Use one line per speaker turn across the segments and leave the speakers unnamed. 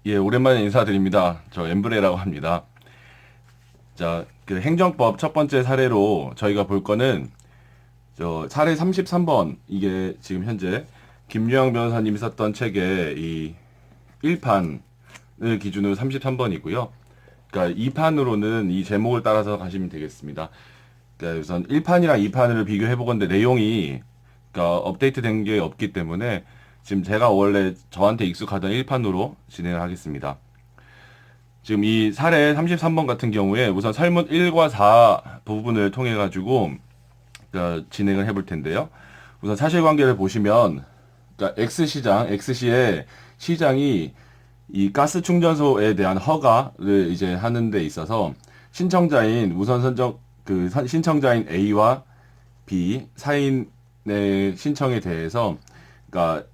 예, 오랜만에 인사드립니다. 저 엠브레라고 합니다. 자, 그 행정법 첫 번째 사례로 저희가 볼 거는 저 사례 33번 이게 지금 현재 김유영 변호사님이 썼던 책의 이 1판을 기준으로 33번이고요. 그러니까 2판으로는 이 제목을 따라서 가시면 되겠습니다. 그러니까 우선 1판이랑 2판을 비교해 보건데 내용이 그러니까 업데이트된 게 없기 때문에 지금 제가 원래 저한테 익숙하던 1판으로 진행을 하겠습니다. 지금 이 사례 33번 같은 경우에 우선 설문 1과 4 부분을 통해 가지고 진행을 해볼 텐데요. 우선 사실관계를 보시면 그러니까 X시의 시장이 이 가스 충전소에 대한 허가를 이제 하는 데 있어서 신청자인 우선 선정 신청자인 A와 B 사인의 신청에 대해서 그러니까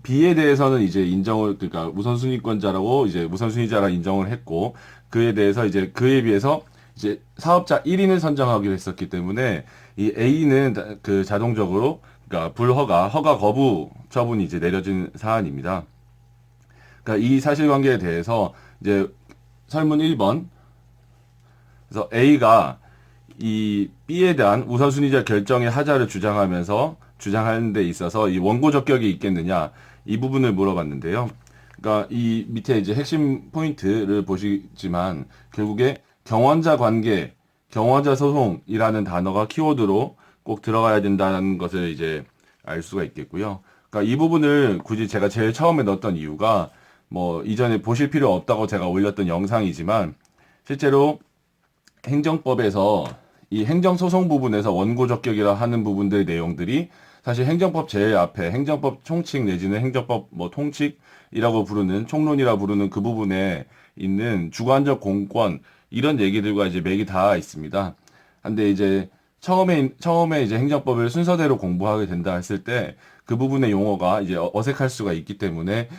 B에 대해서는 이제 인정을 그러니까 우선순위권자라고 이제 우선순위자라 인정을 했고 그에 대해서 이제 그에 비해서 이제 사업자 1인을 선정하기로 했었기 때문에 이 A는 그 자동적으로 그러니까 허가 거부 처분이 이제 내려진 사안입니다. 그러니까 이 사실관계에 대해서 이제 설문 1번 그래서 A가 이 B에 대한 우선순위자 결정의 하자를 주장하는 데 있어서 이 원고 적격이 있겠느냐 이 부분을 물어봤는데요. 그러니까 이 밑에 이제 핵심 포인트를 보시지만 결국에 경원자 관계, 경원자 소송이라는 단어가 키워드로 꼭 들어가야 된다는 것을 이제 알 수가 있겠고요. 그러니까 이 부분을 굳이 제가 제일 처음에 넣었던 이유가 뭐 이전에 보실 필요 없다고 제가 올렸던 영상이지만 실제로 행정법에서 이 행정소송 부분에서 원고 적격이라 하는 부분들 내용들이 사실 행정법 제일 앞에 행정법 총칙 내지는 행정법 뭐 통칙이라고 부르는 총론이라 부르는 그 부분에 있는 주관적 공권 이런 얘기들과 이제 맥이 닿아 있습니다. 근데 이제 처음에 이제 행정법을 순서대로 공부하게 된다 했을 때 그 부분의 용어가 이제 어색할 수가 있기 때문에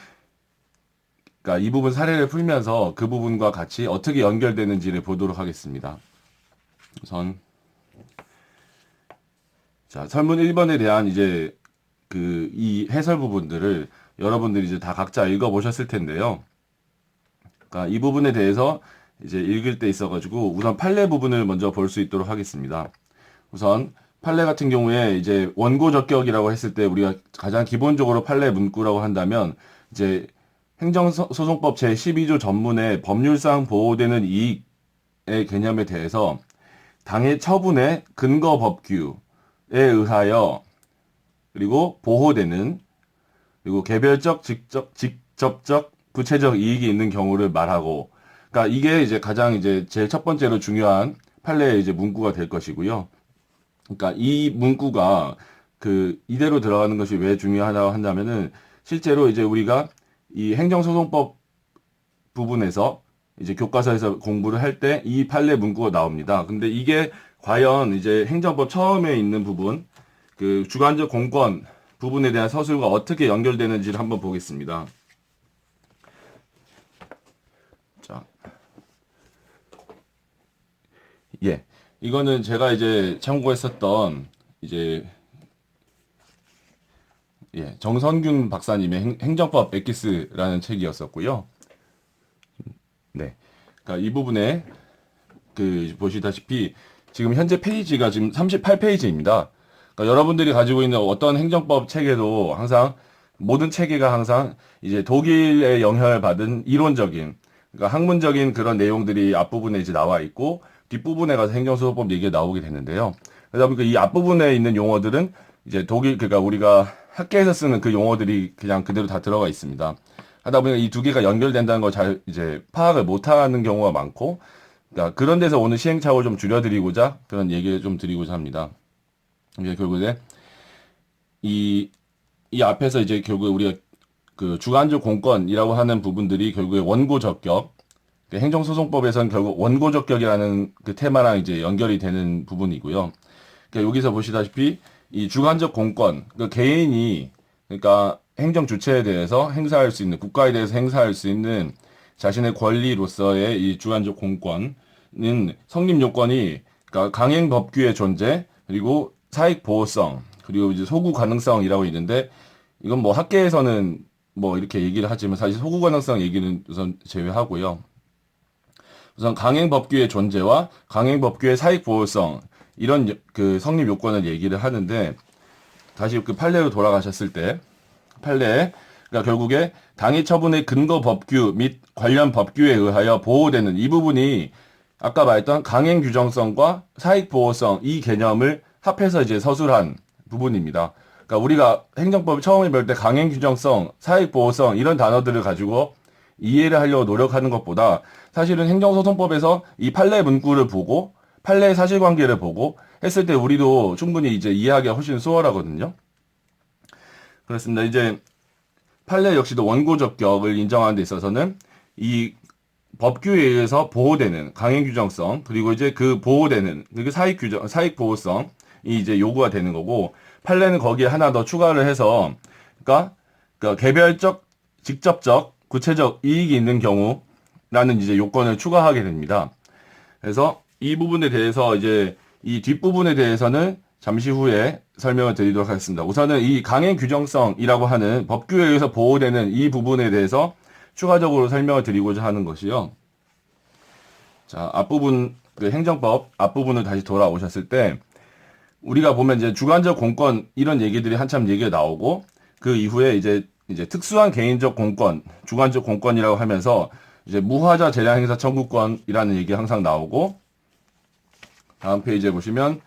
그러니까 이 부분 사례를 풀면서 그 부분과 같이 어떻게 연결되는지를 보도록 하겠습니다. 우선 자, 설문 1번에 대한 이제 이 해설 부분들을 여러분들이 이제 다 각자 읽어보셨을 텐데요. 그러니까 이 부분에 대해서 이제 읽을 때 있어가지고 우선 판례 부분을 먼저 볼 수 있도록 하겠습니다. 우선 판례 같은 경우에 이제 원고 적격이라고 했을 때 우리가 가장 기본적으로 판례 문구라고 한다면 이제 행정소송법 제12조 전문의 법률상 보호되는 이익의 개념에 대해서 당해 처분의 근거 법규에 의하여 그리고 보호되는 그리고 개별적 직접적 구체적 이익이 있는 경우를 말하고 그러니까 이게 이제 가장 이제 제일 첫 번째로 중요한 판례의 이제 문구가 될 것이고요. 그러니까 이 문구가 이대로 들어가는 것이 왜 중요하다고 한다면은 실제로 이제 우리가 이 행정소송법 부분에서 이제 교과서에서 공부를 할 때 이 판례 문구가 나옵니다. 근데 이게 과연 이제 행정법 처음에 있는 부분, 그 주관적 공권 부분에 대한 서술과 어떻게 연결되는지를 한번 보겠습니다. 자, 예. 이거는 제가 이제 참고했었던 이제 정선균 박사님의 행정법 엑기스라는 책이었었고요. 네. 그러니까 이 부분에 보시다시피 지금 현재 페이지가 지금 38페이지입니다. 그러니까 여러분들이 가지고 있는 어떤 행정법 체계도 항상 모든 체계가 항상 이제 독일의 영향을 받은 이론적인 그러니까 학문적인 그런 내용들이 앞부분에 이제 나와 있고 뒷부분에 가서 행정소송법 얘기가 나오게 되는데요. 그러다 보니까 이 앞부분에 있는 용어들은 이제 그러니까 우리가 학계에서 쓰는 그 용어들이 그냥 그대로 다 들어가 있습니다. 하다 보니까 이 두 개가 연결된다는 걸 잘 이제 파악을 못하는 경우가 많고, 그러니까 그런 데서 오는 시행착오를 좀 줄여드리고자 그런 얘기를 좀 드리고자 합니다. 이게 결국에 이 앞에서 이제 결국 우리가 그 주관적 공권이라고 하는 부분들이 결국에 원고 적격, 행정소송법에서는 결국 원고 적격이라는 그 테마랑 이제 연결이 되는 부분이고요. 그러니까 여기서 보시다시피 이 주관적 공권, 그 개인이 그러니까 행정 주체에 대해서 행사할 수 있는 국가에 대해서 행사할 수 있는 자신의 권리로서의 이 주관적 공권은 성립 요건이 그러니까 강행 법규의 존재 그리고 사익 보호성 그리고 이제 소구 가능성이라고 있는데 이건 뭐 학계에서는 뭐 이렇게 얘기를 하지만 사실 소구 가능성 얘기는 우선 제외하고요. 우선 강행법규의 존재와 강행법규의 사익보호성 이런 그 성립 요건을 얘기를 하는데 다시 그 판례로 돌아가셨을 때 판례 그러니까 결국에 당해 처분의 근거 법규 및 관련 법규에 의하여 보호되는 이 부분이 아까 말했던 강행 규정성과 사익 보호성 이 개념을 합해서 이제 서술한 부분입니다. 그러니까 우리가 행정법을 처음에 배울 때 강행 규정성, 사익 보호성 이런 단어들을 가지고 이해를 하려고 노력하는 것보다 사실은 행정소송법에서 이 판례 문구를 보고 판례의 사실관계를 보고 했을 때 우리도 충분히 이제 이해하기가 훨씬 수월하거든요. 그렇습니다. 이제 판례 역시도 원고 적격을 인정하는 데 있어서는 이 법규에 의해서 보호되는 강행 규정성 그리고 이제 그 보호되는 그 사익 규정 사익 보호성이 이제 요구가 되는 거고 판례는 거기에 하나 더 추가를 해서 그러니까 개별적 직접적 구체적 이익이 있는 경우라는 이제 요건을 추가하게 됩니다. 그래서 이 부분에 대해서 이제 이 뒷부분에 대해서는 잠시 후에 설명을 드리도록 하겠습니다. 우선은 이 강행 규정성이라고 하는 법규에 의해서 보호되는 이 부분에 대해서 추가적으로 설명을 드리고자 하는 것이요. 자, 앞부분, 그 행정법 앞부분을 다시 돌아오셨을 때, 우리가 보면 이제 주관적 공권, 이런 얘기들이 한참 얘기가 나오고, 그 이후에 이제 특수한 개인적 공권, 주관적 공권이라고 하면서, 이제 무화자 재량 행사 청구권이라는 얘기 항상 나오고, 다음 페이지에 보시면,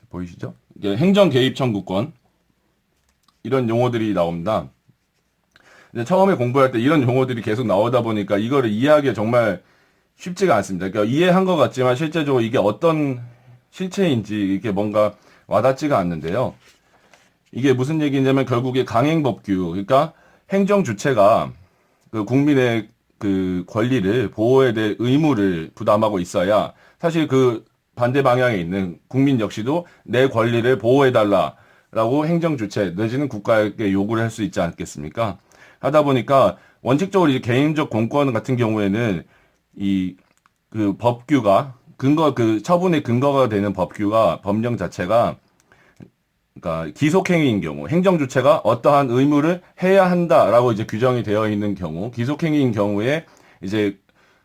보이시죠? 이게 행정 개입 청구권, 이런 용어들이 나옵니다. 처음에 공부할 때 이런 용어들이 계속 나오다 보니까 이거를 이해하기가 정말 쉽지가 않습니다. 그러니까 이해한 것 같지만 실제적으로 이게 어떤 실체인지 이게 뭔가 와닿지가 않는데요. 이게 무슨 얘기냐면 결국에 강행법규, 그러니까 행정 주체가 그 국민의 그 권리를 보호해야 될 의무를 부담하고 있어야 사실 그 반대 방향에 있는 국민 역시도 내 권리를 보호해달라라고 행정 주체 내지는 국가에게 요구를 할 수 있지 않겠습니까? 하다 보니까 원칙적으로 이제 개인적 공권 같은 경우에는 이 그 법규가 그 처분의 근거가 되는 법규가 법령 자체가 그러니까 기속행위인 경우 행정 주체가 어떠한 의무를 해야 한다라고 이제 규정이 되어 있는 경우 기속행위인 경우에 이제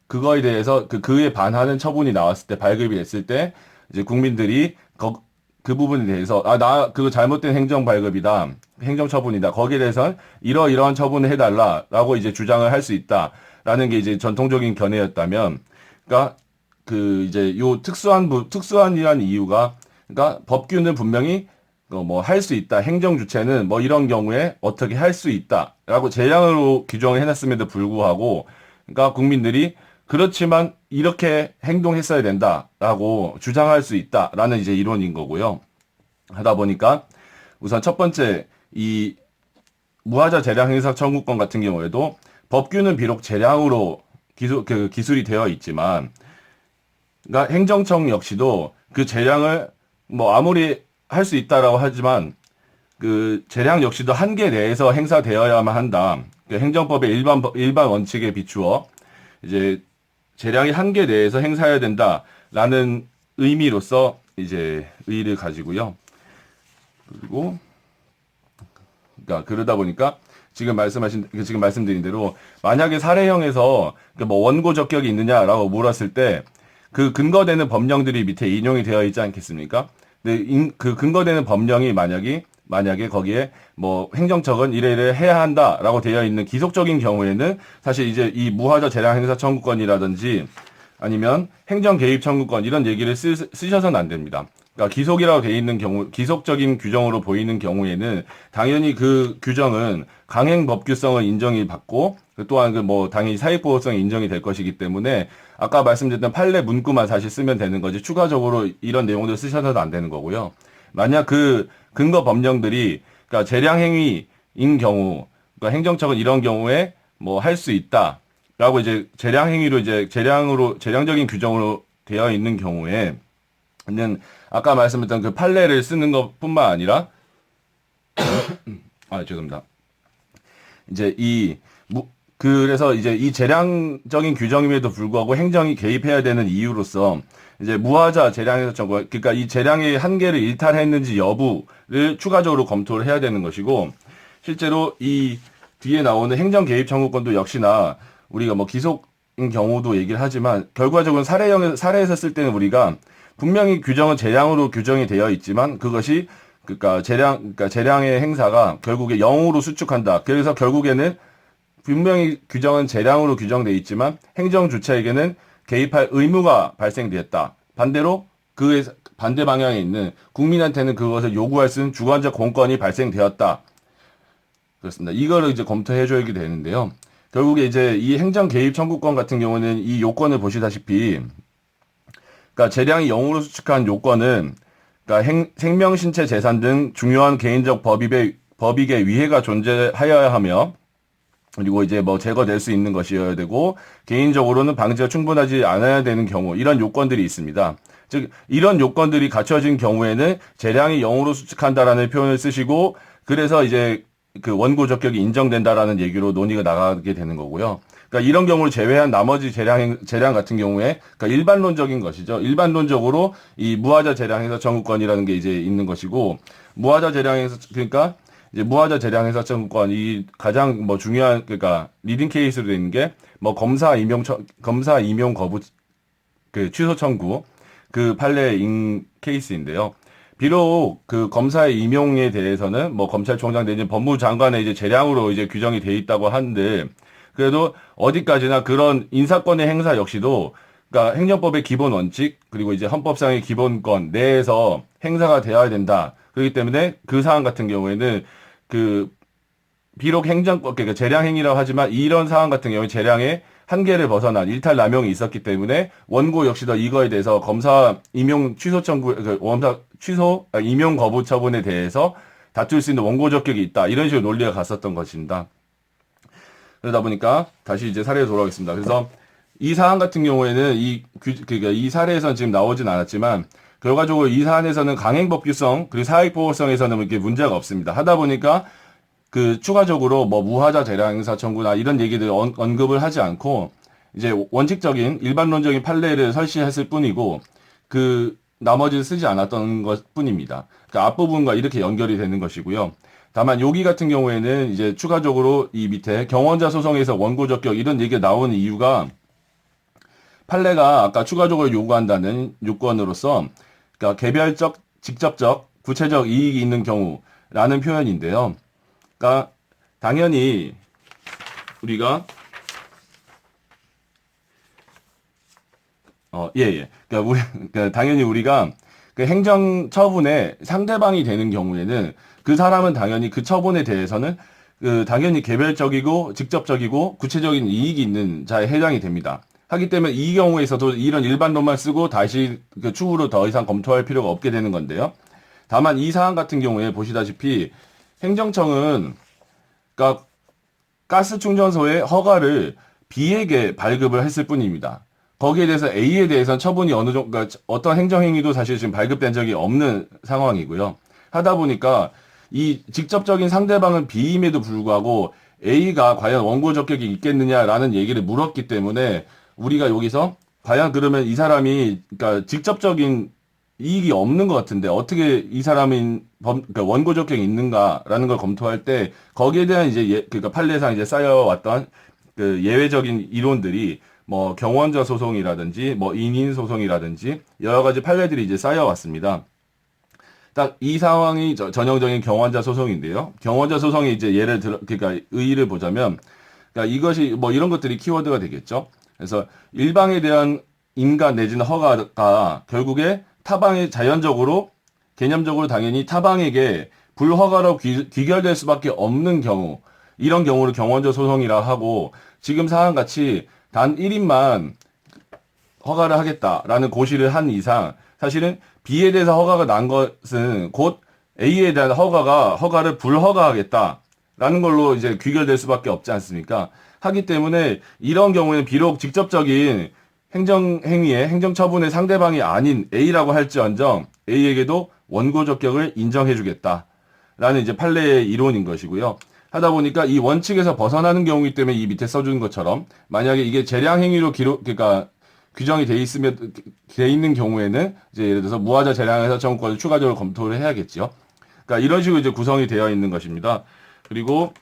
그거에 대해서 그에 반하는 처분이 나왔을 때 발급이 됐을 때 이제 국민들이 그 부분에 대해서 나 그거 잘못된 행정 발급이다. 행정 처분이다. 거기에 대해서는 이러이러한 처분을 해달라라고 이제 주장을 할 수 있다라는 게 이제 전통적인 견해였다면, 그러니까 그 이제 요 특수한이라는 이유가 그러니까 법규는 분명히 뭐 할 수 있다. 행정 주체는 뭐 이런 경우에 어떻게 할 수 있다라고 제량으로 규정을 해놨음에도 불구하고, 그러니까 국민들이 그렇지만 이렇게 행동했어야 된다라고 주장할 수 있다라는 이제 이론인 거고요. 하다 보니까 우선 첫 번째 이 무하자 재량 행사 청구권 같은 경우에도 법규는 비록 재량으로 기술이 되어 있지만, 그러니까 행정청 역시도 그 재량을 뭐 아무리 할 수 있다라고 하지만 그 재량 역시도 한계 내에서 행사되어야만 한다. 그 행정법의 일반 원칙에 비추어 이제 재량이 한계 내에서 행사해야 된다라는 의미로서 이제 의의를 가지고요. 그리고 그러니까 그러다 보니까 지금 말씀드린 대로 만약에 사례형에서 뭐 원고 적격이 있느냐라고 물었을 때 그 근거되는 법령들이 밑에 인용이 되어 있지 않겠습니까? 근데 그 근거되는 법령이 만약에 거기에 뭐 행정처는 이래 해야 한다라고 되어 있는 기속적인 경우에는 사실 이제 이 무하자 재량 행사 청구권이라든지 아니면 행정 개입 청구권 이런 얘기를 쓰셔서는 안 됩니다. 그러니까 기속이라고 되어 있는 경우, 기속적인 규정으로 보이는 경우에는 당연히 그 규정은 강행 법규성을 인정이 받고 또한 그 뭐 당연히 사익보호성이 인정이 될 것이기 때문에 아까 말씀드렸던 판례 문구만 사실 쓰면 되는 거지 추가적으로 이런 내용들 쓰셔서도 안 되는 거고요. 만약 그 근거 법령들이 그러니까 재량행위인 경우, 그러니까 행정처는 이런 경우에 뭐 할 수 있다라고 이제 재량행위로 이제 재량적인 규정으로 되어 있는 경우에는 아까 말씀드렸던 그 판례를 쓰는 것뿐만 아니라 죄송합니다. 이제 그래서 이제 이 재량적인 규정임에도 불구하고 행정이 개입해야 되는 이유로서 이제 무하자 재량에서 그러니까 이 재량의 한계를 일탈했는지 여부를 추가적으로 검토를 해야 되는 것이고 실제로 이 뒤에 나오는 행정 개입 청구권도 역시나 우리가 뭐 기속인 경우도 얘기를 하지만 결과적으로 사례에서 쓸 때는 우리가 분명히 규정은 재량으로 규정이 되어 있지만 그것이 그러니까 재량의 행사가 결국에 0으로 수축한다. 그래서 결국에는 분명히 규정은 재량으로 규정되어 있지만 행정 주체에게는 개입할 의무가 발생되었다. 반대로 그 반대 방향에 있는 국민한테는 그것을 요구할 수 있는 주관적 공권이 발생되었다. 그렇습니다. 이거를 이제 검토해 줘야 되는데요. 결국에 이제 이 행정 개입 청구권 같은 경우는 이 요건을 보시다시피 그러니까 재량이 0으로 수축한 요건은 그러니까 생명, 신체, 재산 등 중요한 개인적 법익에 위해가 존재하여야 하며 그리고 이제 뭐 제거될 수 있는 것이어야 되고 개인적으로는 방지가 충분하지 않아야 되는 경우 이런 요건들이 있습니다. 즉 이런 요건들이 갖춰진 경우에는 재량이 0으로 수축한다라는 표현을 쓰시고 그래서 이제 그 원고 적격이 인정된다라는 얘기로 논의가 나가게 되는 거고요. 그러니까 이런 경우를 제외한 나머지 재량 같은 경우에 그러니까 일반론적인 것이죠. 일반론적으로 이 무하자 재량행사 청구권이라는 게 이제 있는 것이고 무하자 재량행사 그러니까 이제 무하자 재량행사 청구권 이 가장 뭐 중요한 그러니까 리딩 케이스로 되어 있는 게 뭐 검사 임용 거부 그 취소 청구 그 판례인 케이스인데요. 비록 그 검사의 임용에 대해서는 뭐 검찰총장 내지 법무장관의 이제 재량으로 이제 규정이 돼 있다고 하는데 그래도 어디까지나 그런 인사권의 행사 역시도 그러니까 행정법의 기본 원칙 그리고 이제 헌법상의 기본권 내에서 행사가 되어야 된다. 그렇기 때문에 그 사안 같은 경우에는 그 비록 행정법 그러니까 재량 행위라고 하지만 이런 사안 같은 경우에 재량의 한계를 벗어난 일탈 남용이 있었기 때문에 원고 역시도 이거에 대해서 검사 임용 취소 청구 임용 거부 처분에 대해서 다툴 수 있는 원고 적격이 있다. 이런 식으로 논리가 갔었던 것입니다. 그러다 보니까 다시 이제 사례로 돌아오겠습니다. 그래서 이 사안 같은 경우에는 그러니까 이 사례에서는 지금 나오진 않았지만 결과적으로 이 사안에서는 강행법규성 그리고 사익보호성에서는 이렇게 문제가 없습니다. 하다 보니까 그 추가적으로 뭐 무하자 재량행사 청구나 이런 얘기들 언급을 하지 않고 이제 원칙적인 일반론적인 판례를 설치했을 뿐이고 그 나머지를 쓰지 않았던 것 뿐입니다. 그러니까 앞부분과 이렇게 연결이 되는 것이고요. 다만 여기 같은 경우에는 이제 추가적으로 이 밑에 경원자 소송에서 원고 적격 이런 얘기가 나오는 이유가 판례가 아까 추가적으로 요구한다는 요건으로서 그러니까 개별적, 직접적, 구체적 이익이 있는 경우라는 표현인데요. 그러니까 당연히 우리가 그러니까 당연히 우리가 그 행정 처분에 상대방이 되는 경우에는 그 사람은 당연히 그 처분에 대해서는 그 당연히 개별적이고 직접적이고 구체적인 이익이 있는 자에 해당이 됩니다. 하기 때문에 이 경우에서도 이런 일반론만 쓰고 다시 그 추후로 더 이상 검토할 필요가 없게 되는 건데요. 다만 이 사안 같은 경우에 보시다시피 행정청은 그러니까 가스 충전소의 허가를 B에게 발급을 했을 뿐입니다. 거기에 대해서 A에 대해서는 처분이 어느 정도, 그러니까 어떤 행정행위도 사실 지금 발급된 적이 없는 상황이고요. 하다 보니까 이 직접적인 상대방은 B임에도 불구하고 A가 과연 원고 적격이 있겠느냐라는 얘기를 물었기 때문에 우리가 여기서 과연 그러면 이 사람이 그러니까 직접적인 이익이 없는 것 같은데 어떻게 이 사람인 그러니까 원고 적격이 있는가라는 걸 검토할 때 거기에 대한 이제 그러니까 판례상 이제 쌓여왔던 그 예외적인 이론들이 뭐 경원자 소송이라든지 뭐 인인 소송이라든지 여러 가지 판례들이 이제 쌓여왔습니다. 딱 이 상황이 전형적인 경원자 소송인데요. 경원자 소송이 이제 예를 들어 그러니까 의의를 보자면 그러니까 이것이 뭐 이런 것들이 키워드가 되겠죠. 그래서 일방에 대한 인가 내지는 허가가 결국에 타방에 자연적으로 개념적으로 당연히 타방에게 불허가로 귀결될 수밖에 없는 경우 이런 경우를 경원자 소송이라 하고 지금 사안같이 단 1인만 허가를 하겠다라는 고시를 한 이상 사실은 B에 대해서 허가가 난 것은 곧 A에 대한 허가를 불허가하겠다라는 걸로 이제 귀결될 수밖에 없지 않습니까? 하기 때문에 이런 경우에는 비록 직접적인 행정행위의 행정처분의 상대방이 아닌 A라고 할지언정 A에게도 원고 적격을 인정해주겠다라는 이제 판례의 이론인 것이고요. 하다 보니까 이 원칙에서 벗어나는 경우이기 때문에 이 밑에 써주는 것처럼 만약에 이게 재량행위로 그러니까 규정이 돼 있는 경우에는 이제 예를 들어서 무하자 재량행사 청구권을 추가적으로 검토를 해야겠죠. 그러니까 이런 식으로 이제 구성이 되어 있는 것입니다. 그리고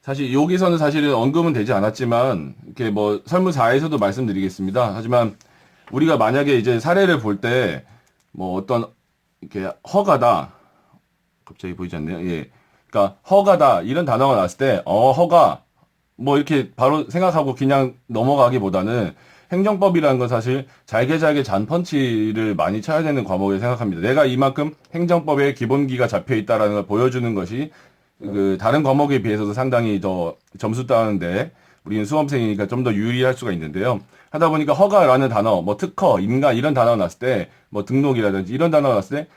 사실 여기서는 사실은 언급은 되지 않았지만 이렇게 뭐 설문사에서도 말씀드리겠습니다. 하지만 우리가 만약에 이제 사례를 볼 때 뭐 어떤 이렇게 허가다 갑자기 보이지 않네요. 예. 그러니까 허가다 이런 단어가 나왔을 때 허가 뭐 이렇게 바로 생각하고 그냥 넘어가기보다는 행정법이라는 건 사실 잘게 잘게 잔펀치를 많이 쳐야 되는 과목을 생각합니다. 내가 이만큼 행정법에 기본기가 잡혀 있다라는 걸 보여주는 것이 그 다른 과목에 비해서도 상당히 더 점수 따는데 우리는 수험생이니까 좀 더 유리할 수가 있는데요. 하다 보니까 허가라는 단어, 뭐 특허, 인가 이런 단어가 났을 때, 뭐 등록이라든지 이런 단어가 났을 때,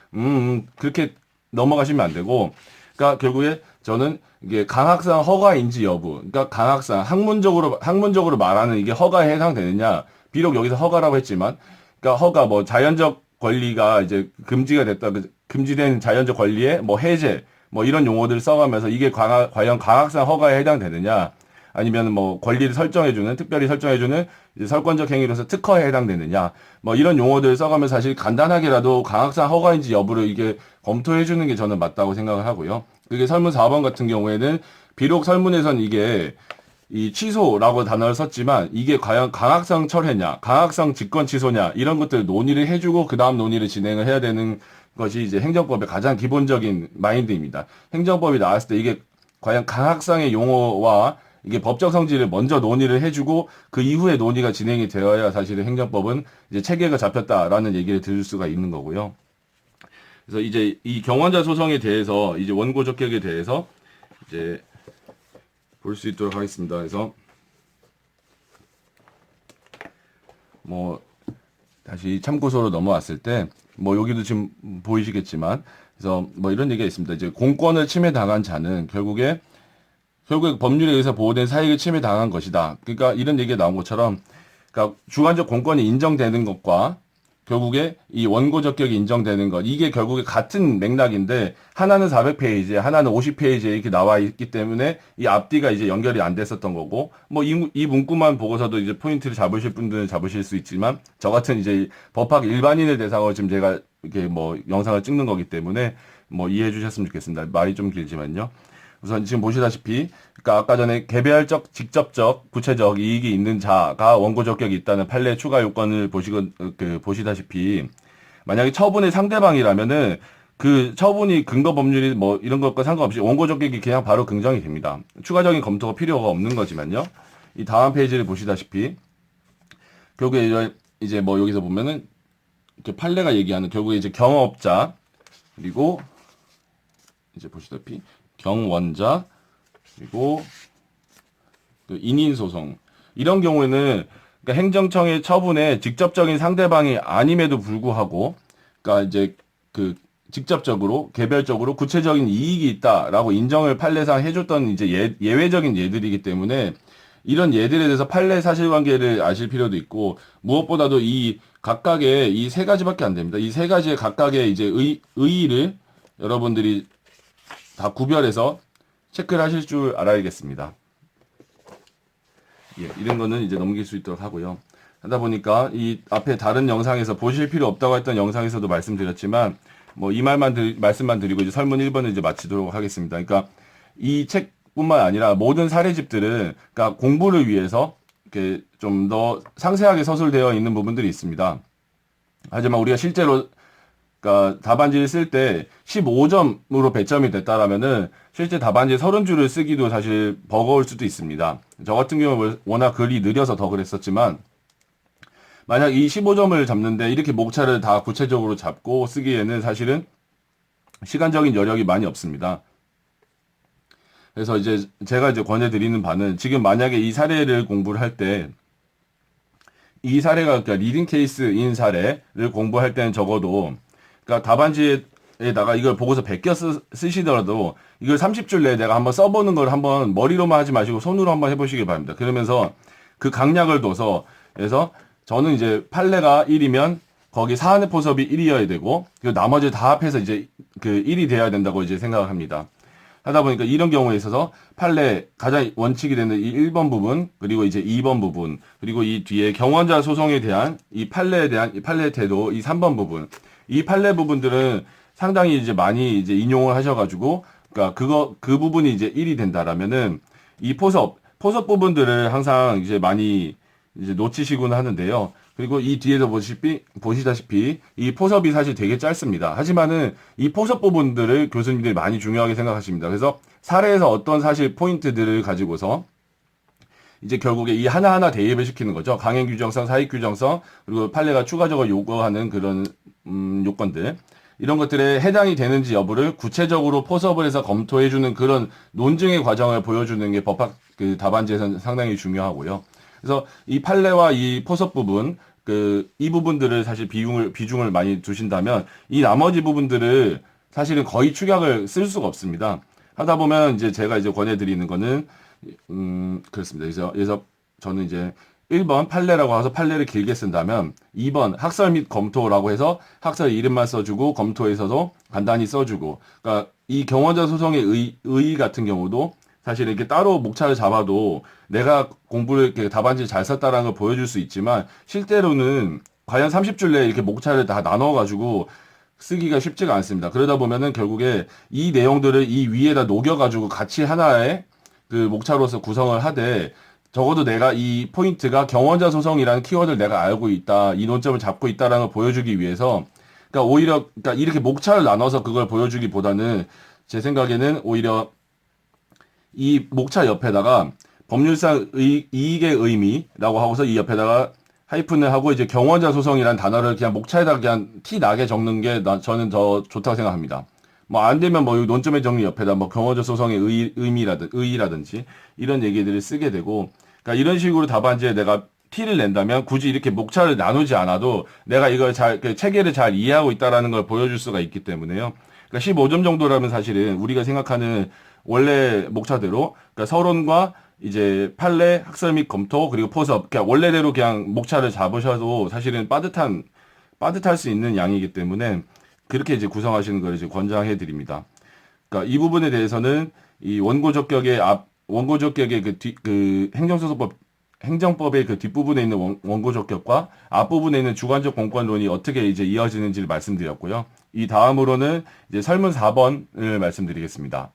그렇게 넘어가시면 안 되고, 그러니까 결국에 저는 이게 강학상 허가인지 여부, 그러니까 강학상 학문적으로 말하는 이게 허가에 해당되느냐, 비록 여기서 허가라고 했지만, 그러니까 허가 뭐 자연적 권리가 이제 금지가 됐다, 금지된 자연적 권리의 뭐 해제, 뭐 이런 용어들을 써가면서 이게 과연 강학상 허가에 해당되느냐, 아니면 뭐 권리를 설정해주는, 특별히 설정해주는 이제 설권적 행위로서 특허에 해당되느냐, 뭐 이런 용어들을 써가면서 사실 간단하게라도 강학상 허가인지 여부를 이게 검토해주는 게 저는 맞다고 생각을 하고요. 그게 설문 4번 같은 경우에는 비록 설문에선 이게 이 취소라고 단어를 썼지만 이게 과연 강학상 철회냐, 강학상 직권 취소냐 이런 것들 논의를 해주고 그 다음 논의를 진행을 해야 되는 것이 이제 행정법의 가장 기본적인 마인드입니다. 행정법이 나왔을 때 이게 과연 강학상의 용어와 이게 법적 성질을 먼저 논의를 해주고 그 이후에 논의가 진행이 되어야 사실은 행정법은 이제 체계가 잡혔다라는 얘기를 들을 수가 있는 거고요. 그래서 이제 이 경원자 소송에 대해서 이제 원고 적격에 대해서 이제 볼 수 있도록 하겠습니다. 그래서 뭐 다시 참고서로 넘어왔을 때 뭐 여기도 지금 보이시겠지만 그래서 뭐 이런 얘기가 있습니다. 이제 공권을 침해당한 자는 결국에 법률에 의해서 보호된 사익을 침해당한 것이다. 그러니까 이런 얘기가 나온 것처럼 그러니까 주관적 공권이 인정되는 것과 결국에 이 원고 적격이 인정되는 것 이게 결국에 같은 맥락인데 하나는 400페이지에 하나는 50페이지에 이렇게 나와 있기 때문에 이 앞뒤가 이제 연결이 안 됐었던 거고 뭐 이 문구만 보고서도 이제 포인트를 잡으실 분들은 잡으실 수 있지만 저 같은 이제 법학 일반인을 대상으로 지금 제가 이렇게 뭐 영상을 찍는 거기 때문에 뭐 이해해 주셨으면 좋겠습니다. 말이 좀 길지만요. 우선 지금 보시다시피 그러니까 아까 전에 개별적, 직접적, 구체적 이익이 있는 자가 원고 적격이 있다는 판례 추가 요건을 보시다시피 만약에 처분의 상대방이라면은 그 처분이 근거 법률이 뭐 이런 것과 상관없이 원고 적격이 그냥 바로 긍정이 됩니다. 추가적인 검토가 필요가 없는 거지만요. 이 다음 페이지를 보시다시피 결국에 이제 뭐 여기서 보면은 이렇게 판례가 얘기하는 결국에 이제 경업자 그리고 이제 보시다시피 경원자 그리고 그 인인소송 이런 경우에는 그러니까 행정청의 처분에 직접적인 상대방이 아님에도 불구하고 그러니까 이제 그 직접적으로 개별적으로 구체적인 이익이 있다라고 인정을 판례상 해줬던 이제 예외적인 예들이기 때문에 이런 예들에 대해서 판례 사실관계를 아실 필요도 있고 무엇보다도 이 각각의 이 세 가지밖에 안 됩니다. 이 세 가지의 각각의 이제 의의를 여러분들이 다 구별해서 체크를 하실 줄 알아야겠습니다. 예, 이런 거는 이제 넘길 수 있도록 하고요. 하다 보니까 이 앞에 다른 영상에서 보실 필요 없다고 했던 영상에서도 말씀드렸지만 뭐 이 말씀만 드리고 이제 설문 1번을 이제 마치도록 하겠습니다. 그러니까 이 책뿐만 아니라 모든 사례집들은 그러니까 공부를 위해서 이렇게 좀 더 상세하게 서술되어 있는 부분들이 있습니다. 하지만 우리가 실제로 그러니까 답안지를 쓸 때 15점으로 배점이 됐다라면은 실제 답안지 30줄을 쓰기도 사실 버거울 수도 있습니다. 저 같은 경우는 워낙 글이 느려서 더 그랬었지만 만약 이 15점을 잡는데 이렇게 목차를 다 구체적으로 잡고 쓰기에는 사실은 시간적인 여력이 많이 없습니다. 그래서 이제 제가 이제 권해드리는 바는 지금 만약에 이 사례를 공부를 할 때 이 사례가 그러니까 리딩 케이스인 사례를 공부할 때는 적어도 그러니까 답안지에다가 이걸 보고서 베껴 쓰시더라도 이걸 30줄 내에 내가 한번 써보는 걸 한번 머리로만 하지 마시고 손으로 한번 해보시기 바랍니다. 그러면서 그 강약을 둬서 그래서 저는 이제 판례가 1이면 거기 사안의 포섭이 1이어야 되고 그 나머지 다 합해서 이제 그 1이 돼야 된다고 이제 생각을 합니다. 하다 보니까 이런 경우에 있어서 판례 가장 원칙이 되는 이 1번 부분 그리고 이제 2번 부분 그리고 이 뒤에 경원자 소송에 대한 이 판례에 대한 이 판례 태도 이 3번 부분 이 판례 부분들은 상당히 이제 많이 이제 인용을 하셔가지고 그러니까 그 부분이 이제 1이 된다라면은 이 포섭 부분들을 항상 이제 많이 이제 놓치시곤 하는데요. 그리고 이 뒤에서 보시다시피 이 포섭이 사실 되게 짧습니다. 하지만은 이 포섭 부분들을 교수님들이 많이 중요하게 생각하십니다. 그래서 사례에서 어떤 사실 포인트들을 가지고서 이제 결국에 이 하나하나 대입을 시키는 거죠. 강행 규정성, 사익 규정성, 그리고 판례가 추가적으로 요구하는 그런 요건들. 이런 것들에 해당이 되는지 여부를 구체적으로 포섭을 해서 검토해주는 그런 논증의 과정을 보여주는 게 법학 그 답안지에서는 상당히 중요하고요. 그래서 이 판례와 이 포섭 부분, 이 부분들을 사실 비중을 많이 두신다면 이 나머지 부분들을 사실은 거의 축약을 쓸 수가 없습니다. 하다 보면 이제 제가 이제 권해드리는 거는 그렇습니다. 그래서 저는 이제 1번 판례라고 해서 판례를 길게 쓴다면 2번 학설 및 검토라고 해서 학설 이름만 써주고 검토에서도 간단히 써주고, 그러니까 이 경원자 소송의 의 같은 경우도 사실 이렇게 따로 목차를 잡아도 내가 공부를 이렇게 답안지 잘 썼다라는 걸 보여줄 수 있지만 실제로는 과연 30줄 내에 이렇게 목차를 다 나눠가지고 쓰기가 쉽지가 않습니다. 그러다 보면은 결국에 이 내용들을 이 위에다 녹여가지고 같이 하나의 그 목차로서 구성을 하되, 적어도 내가 이 포인트가 경원자 소송이라는 키워드를 내가 알고 있다, 이 논점을 잡고 있다라는 걸 보여주기 위해서, 그러니까 오히려 그러니까 이렇게 목차를 나눠서 그걸 보여주기보다는 제 생각에는 오히려 이 목차 옆에다가 법률상 이익의 의미라고 하고서 이 옆에다가 하이픈을 하고 이제 경원자 소송이라는 단어를 그냥 목차에다가 그냥 티 나게 적는 게 저는 더 좋다고 생각합니다. 뭐 안 되면 뭐 논점의 정리 옆에다 뭐 경원자 소송의 의의라든지 이런 얘기들을 쓰게 되고, 그러니까 이런 식으로 답안지에 내가 티를 낸다면 굳이 이렇게 목차를 나누지 않아도 내가 이걸 그 체계를 잘 이해하고 있다라는 걸 보여줄 수가 있기 때문에요. 그러니까 15점 정도라면 사실은 우리가 생각하는 원래 목차대로, 그러니까 서론과 이제 판례, 학설 및 검토, 그리고 포섭, 그냥 원래대로 그냥 목차를 잡으셔도 사실은 빠듯할 수 있는 양이기 때문에 그렇게 이제 구성하시는 걸 이제 권장해 드립니다. 그러니까 이 부분에 대해서는 이 원고적격의 그 행정법의 그 뒷부분에 있는 원고적격과 앞부분에 있는 주관적 공권론이 어떻게 이제 이어지는지를 말씀드렸고요. 이 다음으로는 이제 설문 4번을 말씀드리겠습니다.